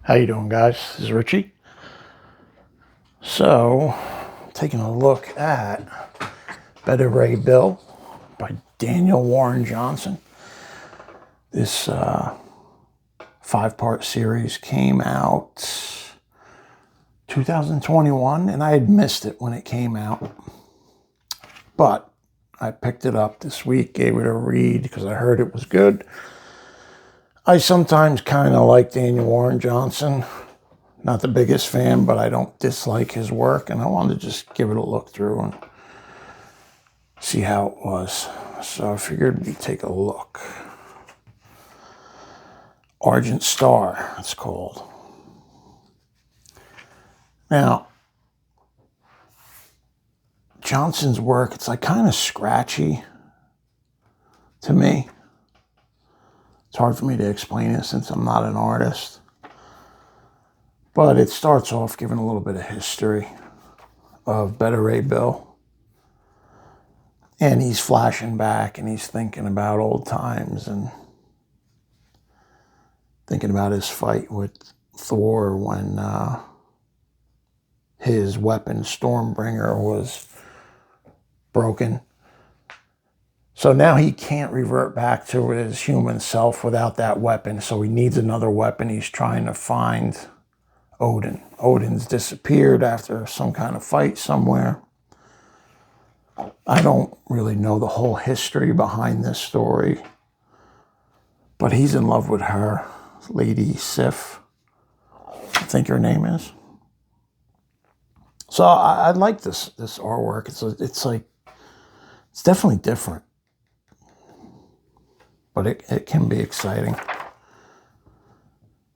How you doing, guys? This is Richie. So, taking a look at Better Ray Bill by Daniel Warren Johnson. This 5-part series came out 2021, and I had missed it when it came out. But I picked it up this week, gave it a read because I heard it was good. I sometimes kind of like Daniel Warren Johnson. Not the biggest fan, but I don't dislike his work, and I wanted to just give it a look through and see how it was. So I figured we'd take a look. Argent Star, it's called. Now, Johnson's work, it's like kind of scratchy to me. It's hard for me to explain it since I'm not an artist. But it starts off giving a little bit of history of Better Ray Bill. And he's flashing back and he's thinking about old times and thinking about his fight with Thor when his weapon, Stormbringer, was broken. So now he can't revert back to his human self without that weapon. So he needs another weapon. He's trying to find Odin. Odin's disappeared after some kind of fight somewhere. I don't really know the whole history behind this story, but he's in love with her, Lady Sif, I think her name is. So I like this artwork. It's definitely different, but it can be exciting.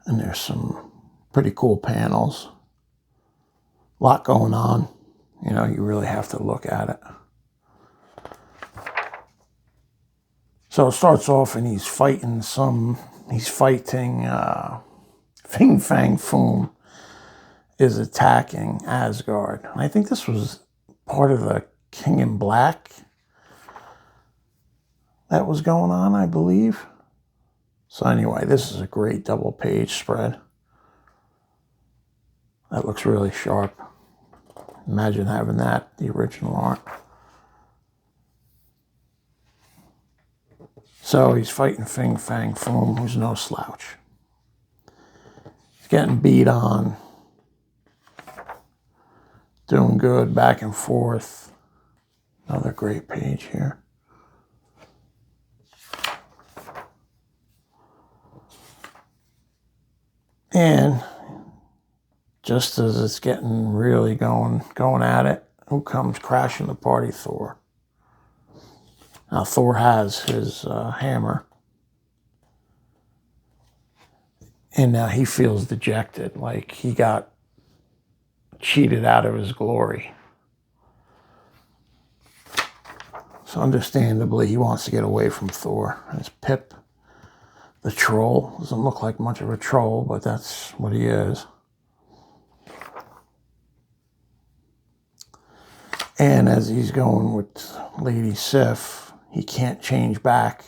And there's some pretty cool panels. A lot going on. You know, you really have to look at it. So it starts off and he's fighting Fing Fang Foom is attacking Asgard. I think this was part of the King in Black that was going on, I believe. So anyway, this is a great double page spread. That looks really sharp. Imagine having that, the original art. So he's fighting Fing Fang Foom, who's no slouch. He's getting beat on. Doing good, back and forth. Another great page here. And just as it's getting really going at it, who comes crashing the party? Thor. Now Thor has his hammer, and now he feels dejected, like he got cheated out of his glory. So understandably, he wants to get away from Thor. There's Pip, the troll. Doesn't look like much of a troll, but that's what he is. And as he's going with Lady Sif, he can't change back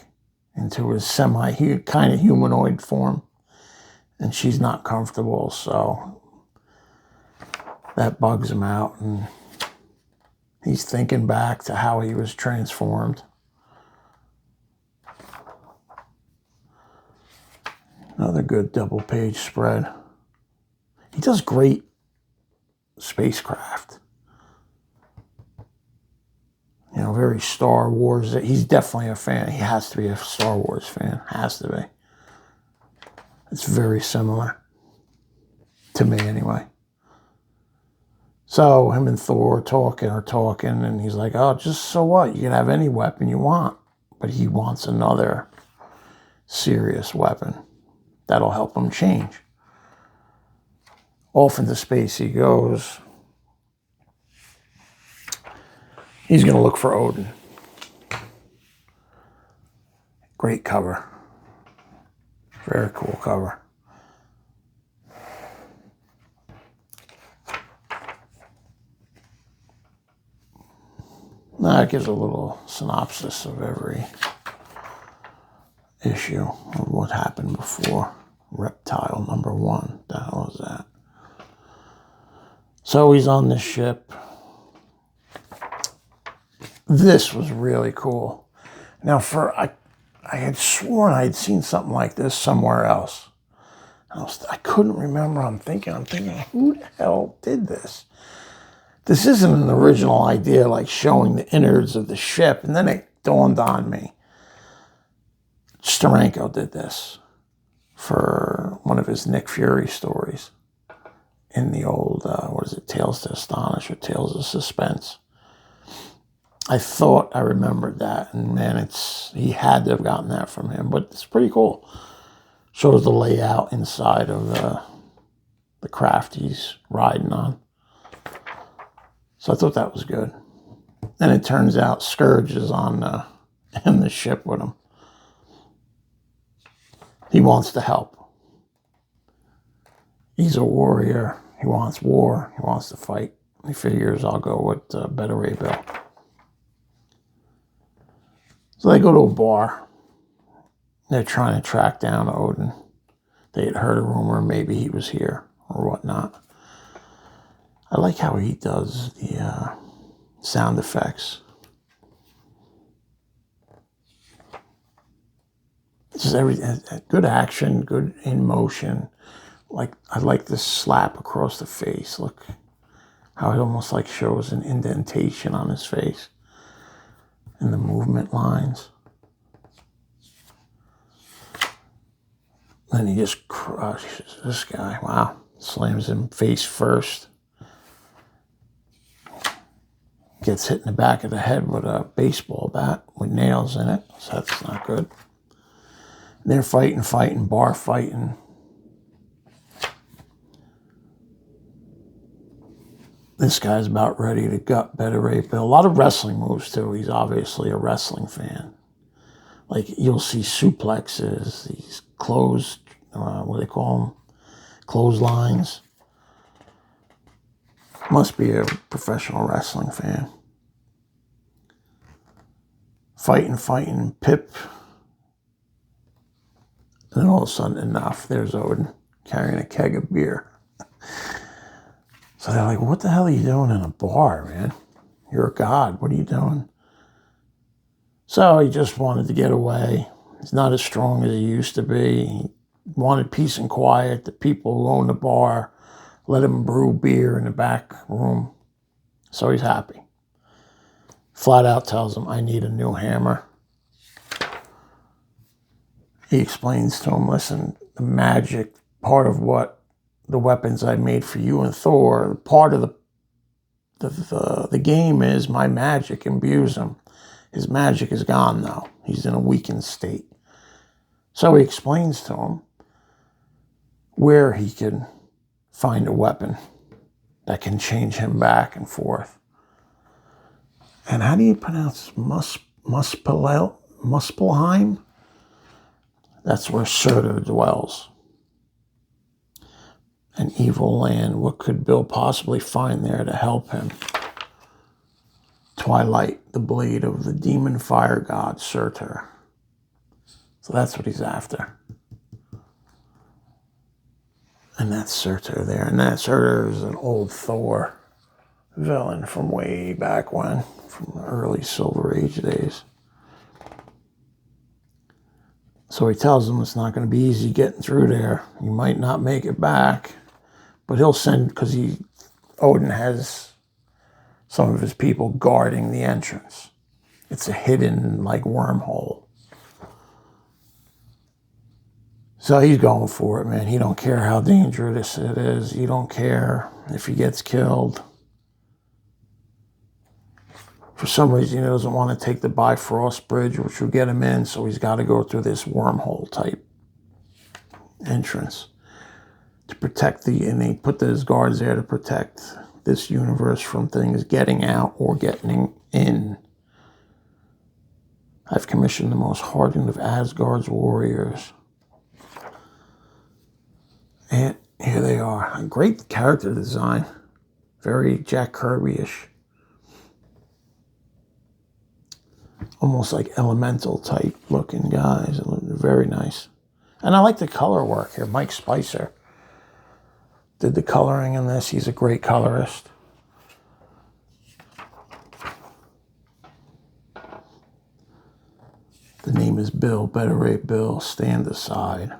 into his kind of humanoid form. And she's not comfortable, so that bugs him out. And he's thinking back to how he was transformed. Another good double page spread. He does great spacecraft. You know, very Star Wars. He's definitely a fan. He has to be a Star Wars fan. Has to be. It's very similar. To me, anyway. So, him and Thor are talking, and he's like, oh, just so what? You can have any weapon you want. But he wants another serious weapon that'll help him change. Off into space he goes. He's going to look for Odin. Great cover. Very cool cover. Now it gives a little synopsis of every issue of what happened before. Reptile number 1. The hell is that? So he's on the ship. This was really cool. Now, I had sworn I had seen something like this somewhere else. I couldn't remember. I'm thinking, who the hell did this? This isn't an original idea, like showing the innards of the ship. And then it dawned on me. Steranko did this for one of his Nick Fury stories in the old, Tales to Astonish or Tales of Suspense. I thought I remembered that, and man, he had to have gotten that from him, but it's pretty cool. Shows the layout inside of the craft he's riding on. So I thought that was good. And it turns out Scourge is in the ship with him. He wants to help. He's a warrior. He wants war. He wants to fight. He figures I'll go with Beta Ray Bill. So they go to a bar. They're trying to track down Odin. They had heard a rumor maybe he was here or whatnot. I like how he does the sound effects. Just good action, good in motion. I like this slap across the face. Look how it almost like shows an indentation on his face and the movement lines. Then he just crushes this guy. Wow. Slams him face first. Gets hit in the back of the head with a baseball bat with nails in it. So that's not good. They're fighting, bar fighting. This guy's about ready to gut Beta Ray Bill. A lot of wrestling moves, too. He's obviously a wrestling fan. Like, you'll see suplexes, these what do they call them? Clotheslines. Must be a professional wrestling fan. Fighting, Pip. And then all of a sudden, enough. There's Odin carrying a keg of beer. So they're like, what the hell are you doing in a bar, man? You're a god. What are you doing? So he just wanted to get away. He's not as strong as he used to be. He wanted peace and quiet. The people who own the bar let him brew beer in the back room. So he's happy. Flat out tells him, I need a new hammer. He explains to him, listen, the magic, part of what the weapons I made for you and Thor, part of the game is my magic imbues him. His magic is gone now. He's in a weakened state. So he explains to him where he can find a weapon that can change him back and forth. And how do you pronounce Muspelheim? That's where Surtur dwells. An evil land. What could Bill possibly find there to help him? Twilight, the blade of the demon fire god Surtur. So that's what he's after. And that's Surtur there. And that Surtur is an old Thor villain from way back when, from the early Silver Age days. So he tells him it's not going to be easy getting through there. You might not make it back. But he'll send, because Odin has some of his people guarding the entrance. It's a hidden, wormhole. So he's going for it, man. He don't care how dangerous it is. He don't care if he gets killed. For some reason, he doesn't want to take the Bifrost Bridge, which will get him in, so he's got to go through this wormhole type entrance to protect and they put those guards there to protect this universe from things getting out or getting in. I've commissioned the most hardened of Asgard's warriors. And here they are. A great character design. Very Jack Kirby-ish. Almost like elemental type looking guys. Very nice. And I like the color work here. Mike Spicer did the coloring in this. He's a great colorist. The name is Bill. Better rate Bill. Stand aside.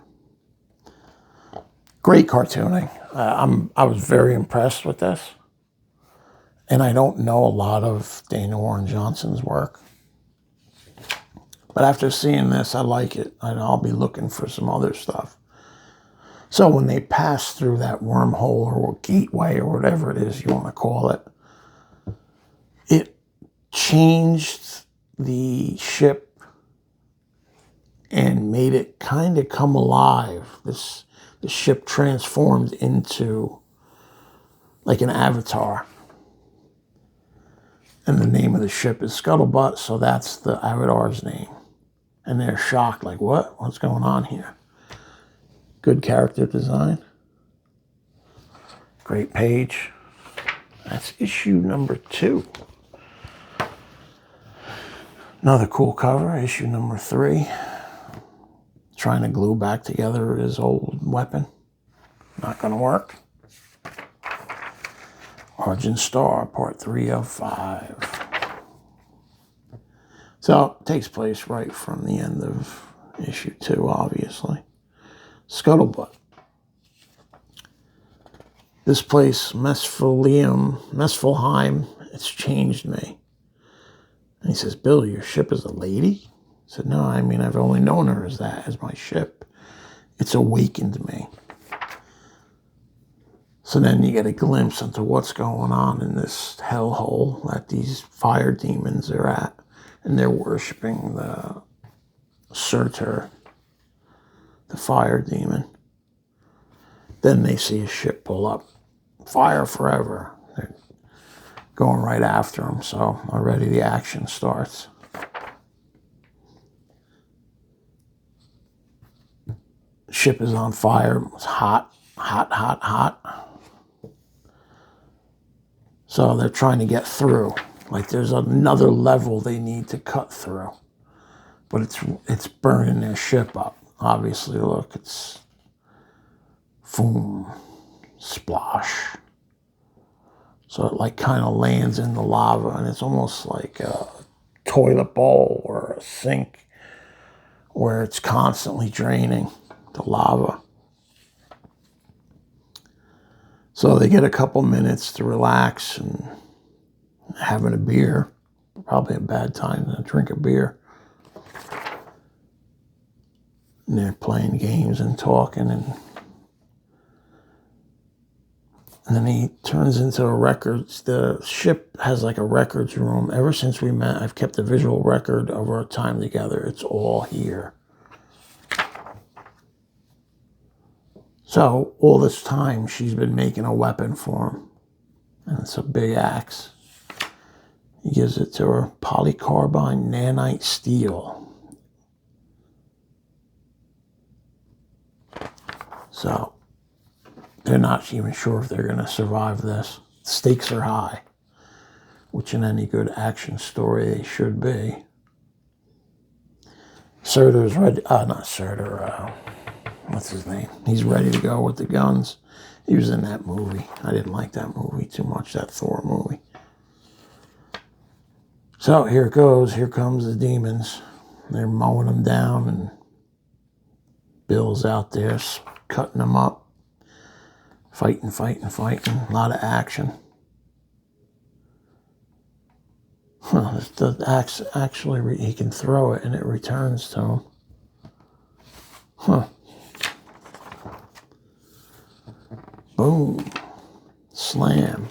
Great cartooning. I was very impressed with this. And I don't know a lot of Daniel Warren Johnson's work. But after seeing this, I like it. And I'll be looking for some other stuff. So when they pass through that wormhole or gateway or whatever it is you want to call it, it changed the ship and made it kind of come alive. The ship transformed into like an avatar. And the name of the ship is Scuttlebutt, so that's the Avatar's name. And they're shocked, like, what? What's going on here? Good character design. Great page. That's issue number 2. Another cool cover, issue number 3. Trying to glue back together his old weapon. Not going to work. Argent Star, part 3 of 5. So it takes place right from the end of issue 2, obviously. Scuttlebutt. This place, Muspelheim, it's changed me. And he says, Bill, your ship is a lady? I said, no, I mean, I've only known her as that, as my ship. It's awakened me. So then you get a glimpse into what's going on in this hellhole that these fire demons are at. And they're worshiping the Surtur, the fire demon. Then they see a ship pull up. Fire forever. They're going right after him, so already the action starts. Ship is on fire. It's hot, hot, hot, hot. So they're trying to get through. Like there's another level they need to cut through. But it's burning their ship up. Obviously, look, it's boom, splosh. So it like kind of lands in the lava, and it's almost like a toilet bowl or a sink where it's constantly draining the lava. So they get a couple minutes to relax and having a beer. Probably a bad time to drink a beer. And they're playing games and talking, and then he turns into a records. The ship has like a records room. Ever since we met, I've kept a visual record of our time together. It's all here. So all this time, she's been making a weapon for him. And it's a big axe. He gives it to her. Polycarbonate nanite steel. So they're not even sure if they're going to survive this. Stakes are high, which in any good action story they should be. Surtur's ready. Not Surtur. What's his name? He's ready to go with the guns. He was in that movie. I didn't like that movie too much, that Thor movie. So here it goes. Here comes the demons. They're mowing them down, and Bill's out there cutting them up. Fighting, fighting, fighting. A lot of action. The axe, actually, he can throw it, and it returns to him. Boom. Slam.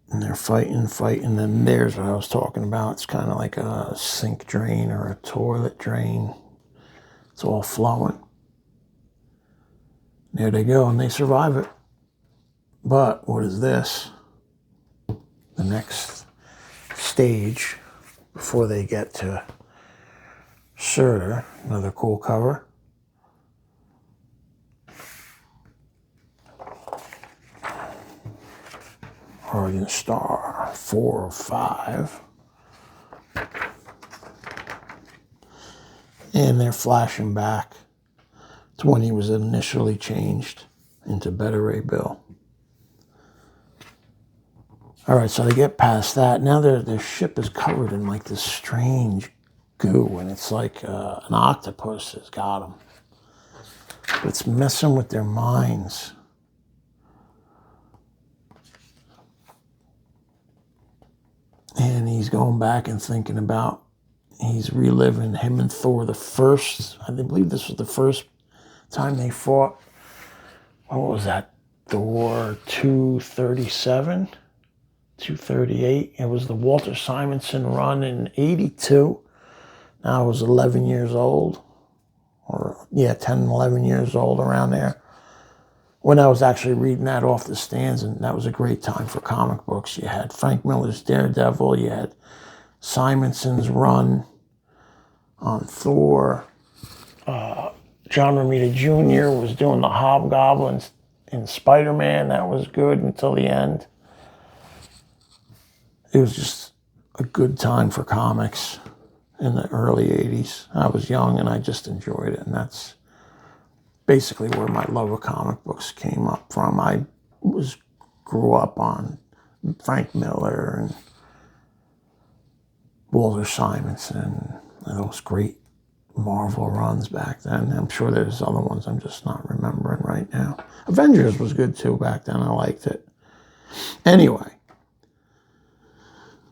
And they're fighting, fighting, and there's what I was talking about. It's kind of like a sink drain or a toilet drain. It's all flowing. There they go, and they survive it. But what is this? The next stage before they get to Surtur. Another cool cover. Argent Star, 4 of 5. And they're flashing back to when he was initially changed into Beta Ray Bill. All right, so they get past that. Now their ship is covered in like this strange goo, and it's like an octopus has got them. But it's messing with their minds. And he's going back and thinking about, he's reliving him and Thor. I believe this was the first time they fought. What was that? Thor 237? 238. It was the Walter Simonson run in 82. Now I was 11 years old. 10, 11 years old, around there. When I was actually reading that off the stands, and that was a great time for comic books. You had Frank Miller's Daredevil, you had Simonson's run on Thor. John Romita Jr. was doing the Hobgoblins in Spider-Man. That was good until the end. It was just a good time for comics in the early 80s. I was young and I just enjoyed it, and that's basically where my love of comic books came up from. I grew up on Frank Miller and Walter Simonson, those great Marvel runs back then. I'm sure there's other ones I'm just not remembering right now. Avengers was good too back then. I liked it. Anyway,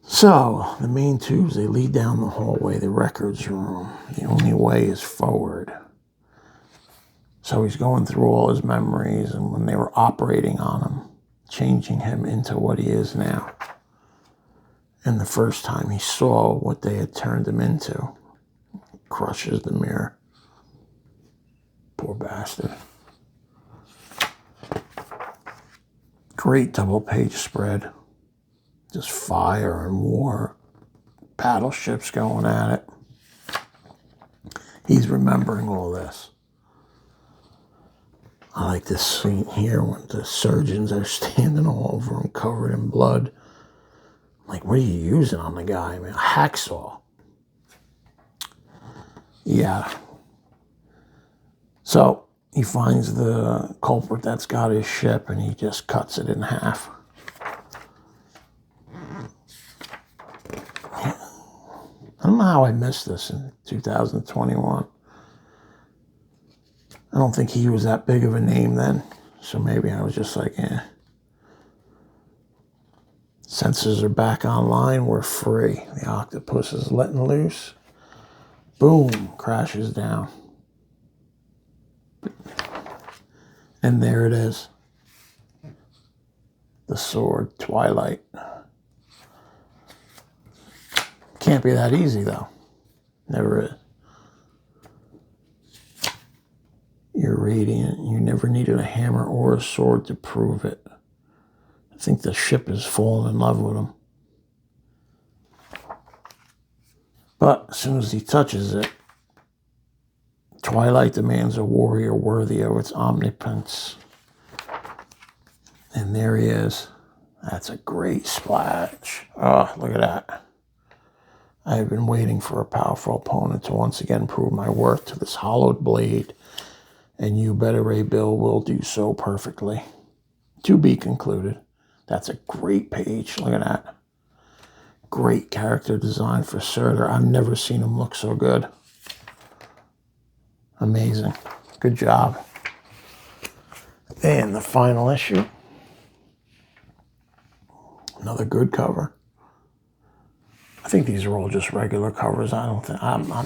so the main tubes, they lead down the hallway, the records room. The only way is forward. So he's going through all his memories, and when they were operating on him, changing him into what he is now. And the first time he saw what they had turned him into, he crushes the mirror. Poor bastard. Great double-page spread. Just fire and war. Battleships going at it. He's remembering all this. I like this scene here when the surgeons are standing all over him, covered in blood. Like, what are you using on the guy, man? A hacksaw. Yeah. So he finds the culprit that's got his ship, and he just cuts it in half. I don't know how I missed this in 2021. I don't think he was that big of a name then, so maybe I was just like, eh. Sensors are back online, we're free. The octopus is letting loose. Boom, crashes down. And there it is. The sword, Twilight. Can't be that easy though. Never is. You're radiant. You never needed a hammer or a sword to prove it. I think the ship is falling in love with him. But as soon as he touches it, Twilight demands a warrior worthy of its omnipotence. And there he is. That's a great splash. Oh, look at that. I have been waiting for a powerful opponent to once again prove my worth to this hollowed blade. And you, Beta Ray Bill, will do so perfectly. To be concluded. That's a great page. Look at that. Great character design for Surtur. I've never seen him look so good. Amazing. Good job. And the final issue. Another good cover. I think these are all just regular covers. I don't think...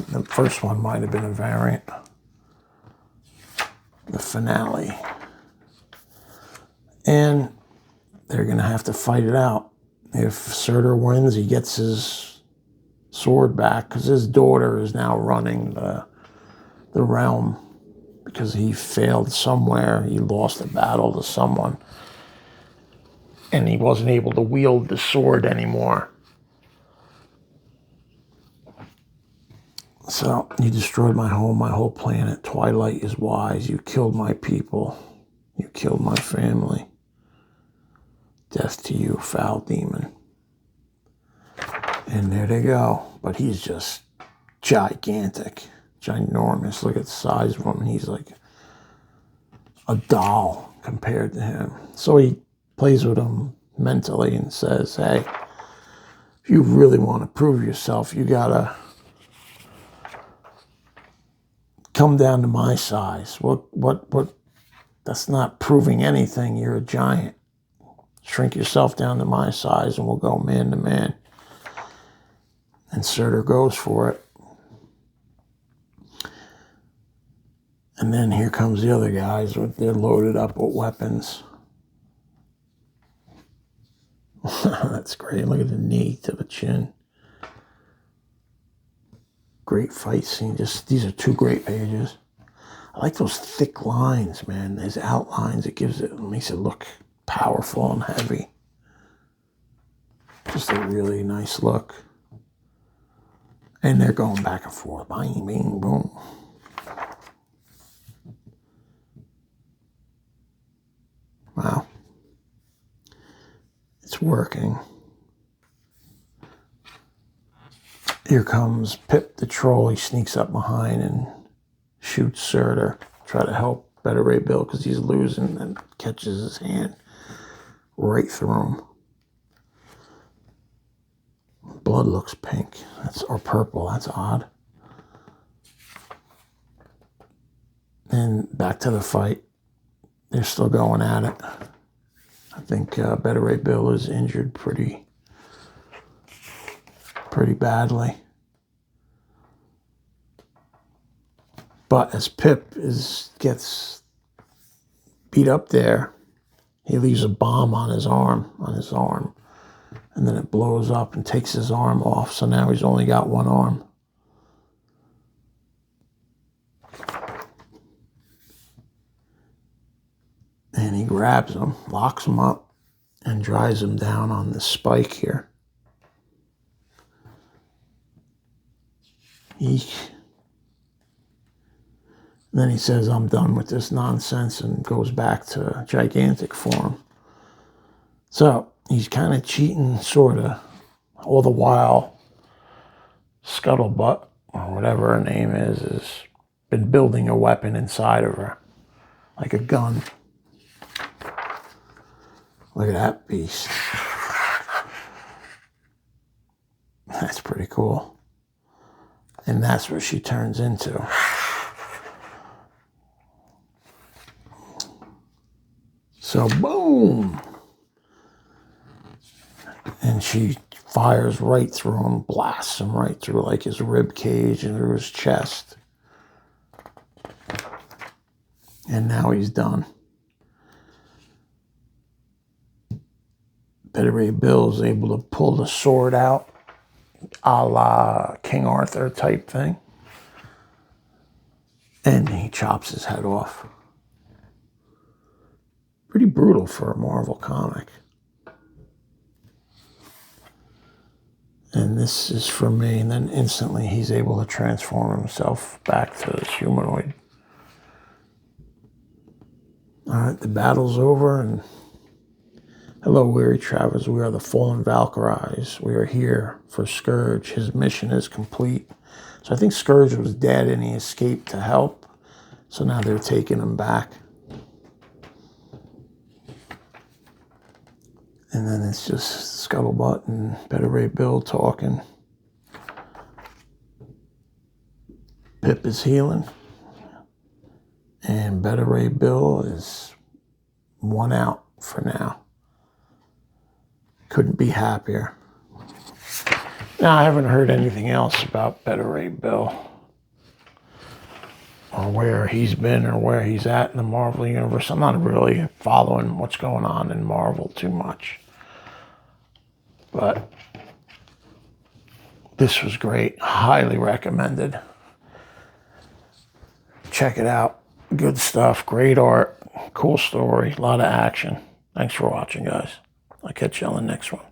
the first one might have been a variant. The finale. And they're going to have to fight it out. If Surtur wins, he gets his sword back, because his daughter is now running the realm, because he failed somewhere. He lost a battle to someone, and he wasn't able to wield the sword anymore. So, you destroyed my home, my whole planet. Twilight is wise. You killed my people. You killed my family. Death to you, foul demon. And there they go. But he's just gigantic. ginormous. Look at the size of him. He's like a doll compared to him. So he plays with him mentally and says, hey, if you really want to prove yourself, you gotta come down to my size. What? That's not proving anything. You're a giant. Shrink yourself down to my size and we'll go man to man. And Surtur goes for it. And then here comes the other guys. They're loaded up with weapons. That's great. Look at the knee to the chin. Great fight scene. These are 2 great pages. I like those thick lines, man. His outlines, it makes it look powerful and heavy. Just a really nice look. And they're going back and forth. Bang, bing, boom. Wow. It's working. Here comes Pip the troll. He sneaks up behind and shoots Surtur. Try to help Better Ray Bill because he's losing, and catches his hand right through him. Blood looks pink. Or purple. That's odd. And back to the fight. They're still going at it. I think Better Ray Bill is injured pretty badly. But as Pip gets beat up there, he leaves a bomb on his arm, and then it blows up and takes his arm off. So now he's only got one arm. And he grabs him, locks him up, and drives him down on this spike here. Eek. Then he says, I'm done with this nonsense, and goes back to gigantic form. So he's kind of cheating, sort of. All the while, Scuttlebutt, or whatever her name is, has been building a weapon inside of her, like a gun. Look at that beast. That's pretty cool. And that's what she turns into. So, boom. And she fires right through him, blasts him right through like his rib cage and through his chest. And now he's done. Better Ray Bill is able to pull the sword out, a la King Arthur type thing. And he chops his head off. Pretty brutal for a Marvel comic. And this is for me. And then instantly he's able to transform himself back to this humanoid. All right, the battle's over, and hello, weary travelers. We are the fallen Valkyries. We are here for Scourge. His mission is complete. So I think Scourge was dead and he escaped to help. So now they're taking him back. And then it's just Scuttlebutt and Better Ray Bill talking. Pip is healing. And Better Ray Bill is 1 out for now. Couldn't be happier. Now, I haven't heard anything else about Better Ray Bill, or where he's been or where he's at in the Marvel Universe. I'm not really following what's going on in Marvel too much. But this was great. Highly recommended. Check it out. Good stuff. Great art. Cool story. A lot of action. Thanks for watching, guys. I'll catch you on the next one.